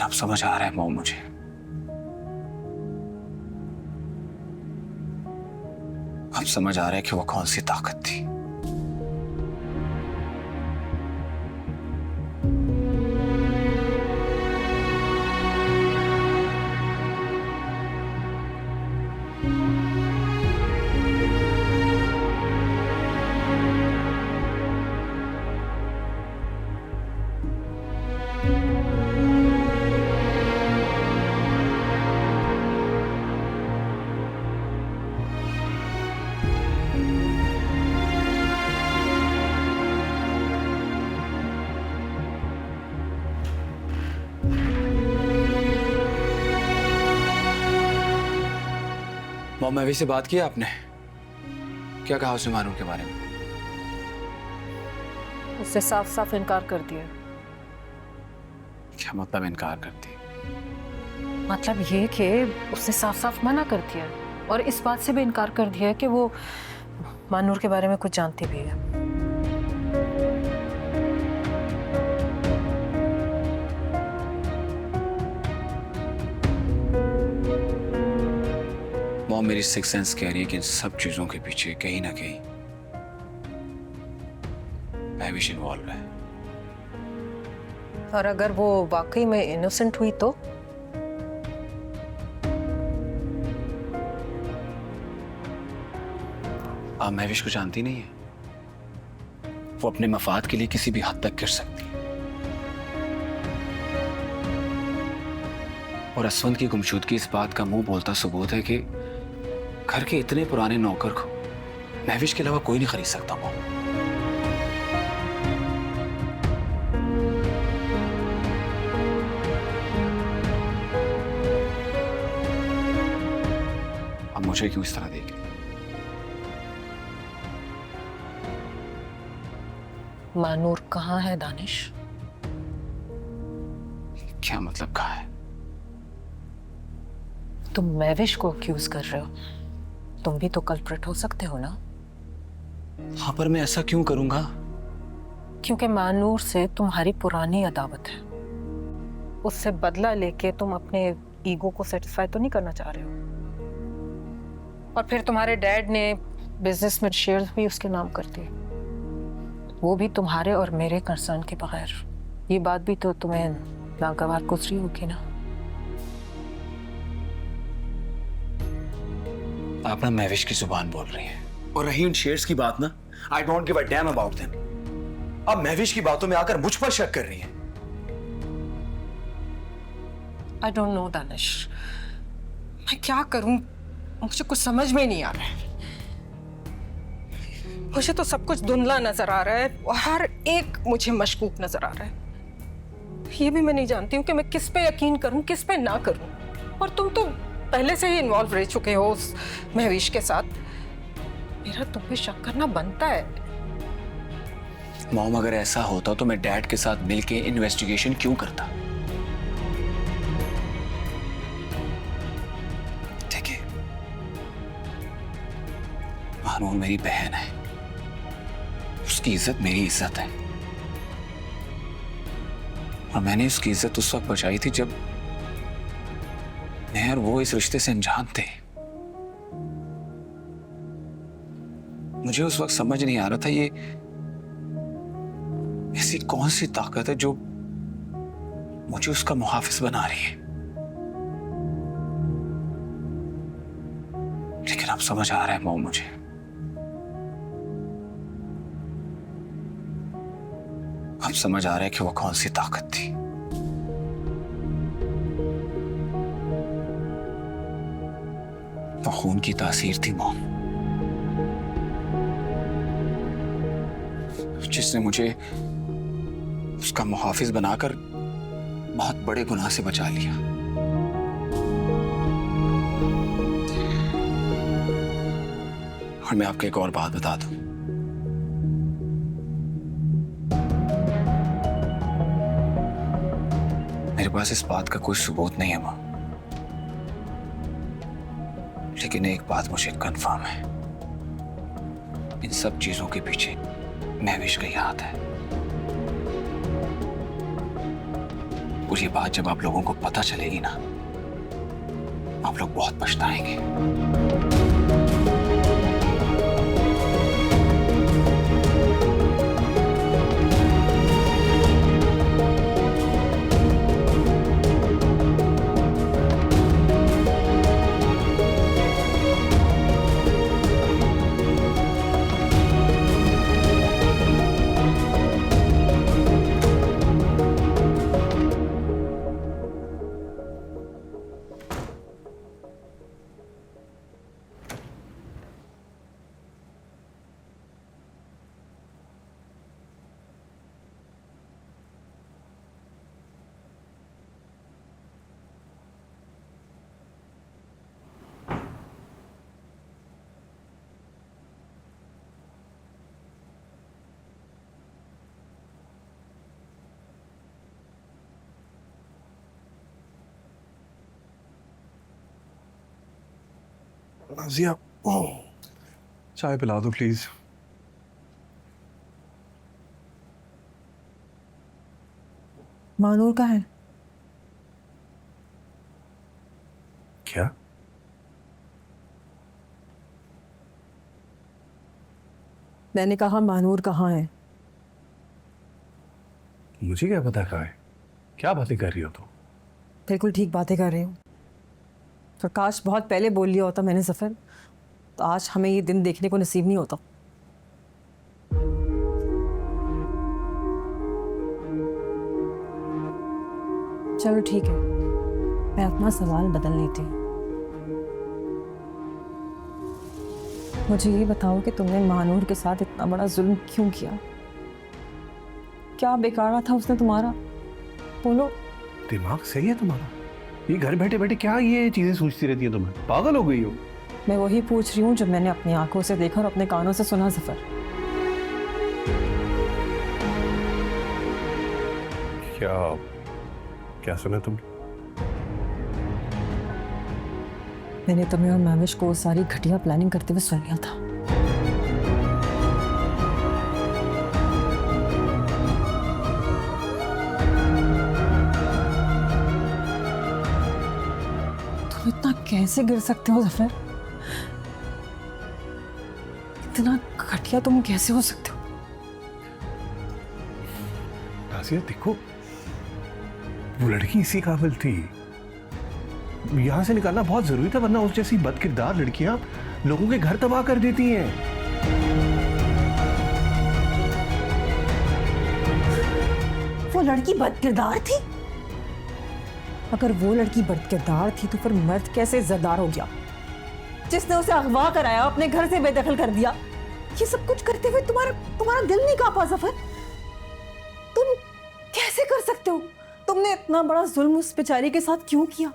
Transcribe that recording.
अब समझ आ रहा है मॉम मुझे। अब समझ आ रहा है कि वो कौन सी ताकत थी। मॉम महवी से बात की आपने? क्या कहा उसने मानूर के बारे में? उससे साफ साफ इनकार कर दिया। क्या मतलब इनकार करती? मतलब ये कि उसने साफ साफ मना कर दिया और इस बात से भी इनकार कर दिया कि वो मानूर के बारे में कुछ जानती भी है। मॉम मेरी सिक्स सेंस कह रही है कि इन सब चीजों के पीछे कहीं ना कहीं महविश इन्वॉल्व है। और अगर वो वाकई में इनोसेंट हुई तो? आप महविश को जानती नहीं है। वो अपने मफाद के लिए किसी भी हद तक गिर सकती है। और असवंत की गुमशुदगी इस बात का मुंह बोलता सबूत है कि घर के इतने पुराने नौकर को महविश के अलावा कोई नहीं खरीद सकता। वो अब मुझे क्यों इस तरह देख? मानूर कहाँ है दानिश? क्या मतलब कहा है? तुम महविश को अक्यूज कर रहे हो, तुम भी तो कल्प्रिट हो सकते हो ना? हाँ, पर मैं ऐसा क्यों करूंगा? क्योंकि मानूर से तुम्हारी पुरानी अदावत है। उससे बदला लेके तुम अपने ईगो को सेटिस्फाई तो नहीं करना चाह रहे हो। और फिर तुम्हारे डैड ने बिजनेस में शेयर्स भी उसके नाम कर दिए, वो भी तुम्हारे और मेरे कंसर्न के बगैर। ये बात भी तो तुम्हें नागवार गुजरी होगी ना? आप ना महविश की जुबान बोल रही हैं। और रही उन शेयर्स की बात ना, I don't give a damn about them. अब महविश की बातों में आकर मुझ पर शक कर रही हैं। आई डोंट नो दानिश, मैं क्या करूं? मुझे कुछ समझ में नहीं आ रहा है। मुझे तो सब कुछ धुंधला नजर आ रहा है और हर एक मुझे मशकूक नजर आ रहा है। ये भी मैं नहीं जानती हूँ कि मैं किस पे यकीन करूं, किस पे ना करूं। और तुम तो पहले से ही इन्वॉल्व रह चुके हो उस महविश के साथ। मेरा तुम पे शक करना बनता है। मॉम, अगर ऐसा होता तो मैं डैड के साथ मिलके इन्वेस्टिगेशन क्यों करता? देखिए, मानूर मेरी बहन है, उसकी इज्जत मेरी इज्जत है। और मैंने उसकी इज्जत उस वक्त बचाई थी जब मैं और वो इस रिश्ते से अनजान थे। मुझे उस वक्त समझ नहीं आ रहा था ये ऐसी कौन सी ताकत है जो मुझे उसका मुहाफिज बना रही है। लेकिन अब समझ आ रहा है मॉम मुझे। अब समझ आ रहा है कि वो कौन सी ताकत थी। वो खून की तासीर थी मॉम, जिसने मुझे उसका मुहाफिज बनाकर बहुत बड़े गुनाह से बचा लिया। और मैं आपको एक और बात बता दूं, मेरे पास इस बात का कोई सबूत नहीं है मां, लेकिन एक बात मुझे कंफर्म है, इन सब चीजों के पीछे महविश का ही हाथ है। और ये बात जब आप लोगों को पता चलेगी ना, आप लोग बहुत पछताएंगे। नाज़िया, चाय पिला दो प्लीज। मानूर का है? क्या? मैंने कहा मानूर कहाँ है? मुझे क्या पता कहाँ है? क्या बातें कर रही हो तुम? बिल्कुल ठीक बातें कर रही हूँ। प्रकाश बहुत पहले बोल लिया होता मैंने सफर, तो आज हमें ये दिन देखने को नसीब नहीं होता। चलो ठीक है, मैं अपना सवाल बदल लेती हूँ। मुझे ये बताओ कि तुमने मानूर के साथ इतना बड़ा जुल्म क्यों किया? क्या बेकारा था उसने तुम्हारा? बोलो। दिमाग सही है तुम्हारा? ये घर बैठे बैठे क्या ये चीजें सोचती रहती है? तुम्हें पागल हो गई हो? मैं वही पूछ रही हूँ जो मैंने अपनी आंखों से देखा और अपने कानों से सुना। सफर, क्या क्या सुना तुम? मैंने तुम्हें और महविश को सारी घटिया प्लानिंग करते हुए सुन लिया था। तुम इतना कैसे गिर सकते हो जफर? इतना घटिया तुम कैसे हो सकते हो? नाज़िया देखो, वो लड़की इसी काबिल थी। यहां से निकालना बहुत जरूरी था, वरना उस जैसी बदकिरदार लड़कियां लोगों के घर तबाह कर देती हैं। वो लड़की बदकिरदार थी? अगर वो लड़की बदकिरदार थी तो फिर मर्द कैसे इज्जतदार हो गया जिसने उसे अगवा कराया, अपने घर से बेदखल कर दिया? ये सब कुछ करते हुए तुम्हारा दिल नहीं कांपा जफर? तुम कैसे कर सकते हो? तुमने इतना बड़ा जुल्म उस बेचारी के साथ क्यों किया?